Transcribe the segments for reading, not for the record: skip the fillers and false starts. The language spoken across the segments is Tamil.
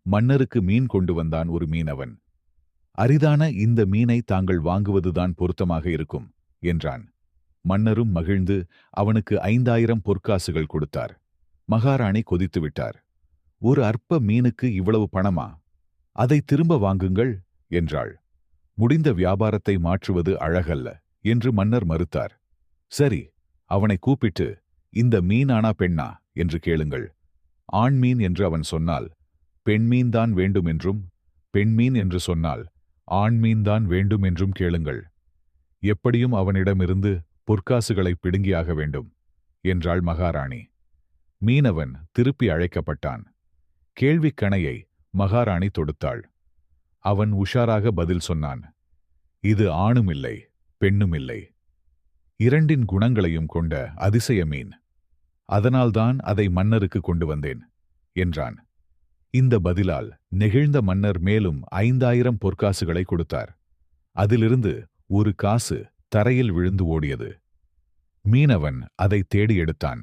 மன்னருக்கு மீன் கொண்டு வந்தான் ஒரு மீனவன். அரிதான இந்த மீனை தாங்கள் வாங்குவதுதான் பொருத்தமாக இருக்கும் என்றான். மன்னரும் மகிழ்ந்து அவனுக்கு 5000 பொற்காசுகள் கொடுத்தார். மகாராணி கொதித்து விட்டார். ஒரு அற்ப மீனுக்கு இவ்வளவு பணமா? அதை திரும்ப வாங்குங்கள் என்றாள். முடிந்த வியாபாரத்தை மாற்றுவது அழகல்ல என்று மன்னர் மறுத்தார். சரி, அவனை கூப்பிட்டு, இந்த மீனானா பெண்ணா என்று கேளுங்கள். ஆண் மீன் என்று அவன் சொன்னால் பெண்மீன்தான் வேண்டும் என்றும், பெண்மீன் என்று சொன்னால் ஆண்மீன்தான் வேண்டும் என்றும் கேளுங்கள். எப்படியும் அவனிடமிருந்து பொற்காசுகளை பிடுங்கியாக வேண்டும் என்றாள் மகாராணி. மீனவன் திருப்பி அழைக்கப்பட்டான். கேள்விக் கணையை மகாராணி தொடுத்தாள். அவன் உஷாராக பதில் சொன்னான். இது ஆணுமில்லை, பெண்ணுமில்லை, இரண்டின் குணங்களையும் கொண்ட அதிசய மீன். அதனால்தான் அதை மன்னருக்கு கொண்டு வந்தேன் என்றான். இந்த பதிலால் நெகிழ்ந்த மன்னர் மேலும் 5000 பொற்காசுகளை கொடுத்தார். அதிலிருந்து ஒரு காசு தரையில் விழுந்து ஓடியது. மீனவன் அதை தேடி எடுத்தான்.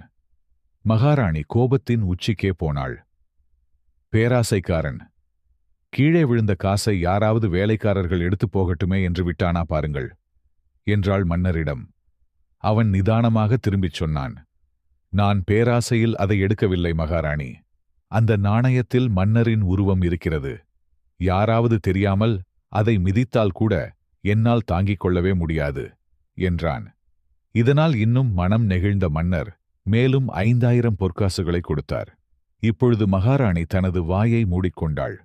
மகாராணி கோபத்தின் உச்சிக்கே போனாள். பேராசைக்காரன், கீழே விழுந்த காசை யாராவது வேலைக்காரர்கள் எடுத்துப் போகட்டுமே என்று விட்டானா பாருங்கள் என்றாள் மன்னரிடம். அவன் நிதானமாக திரும்பிச் சொன்னான். நான் பேராசையில் அதை எடுக்கவில்லை மகாராணி. அந்த நாணயத்தில் மன்னரின் உருவம் இருக்கிறது. யாராவது தெரியாமல் அதை மிதித்தால் கூட என்னால் தாங்கிக் கொள்ளவே முடியாது என்றான். இதனால் இன்னும் மனம் நெகிழ்ந்த மன்னர் மேலும் 5000 பொற்காசுகளை கொடுத்தார். இப்பொழுது மகாராணி தனது வாயை மூடிக்கொண்டாள்.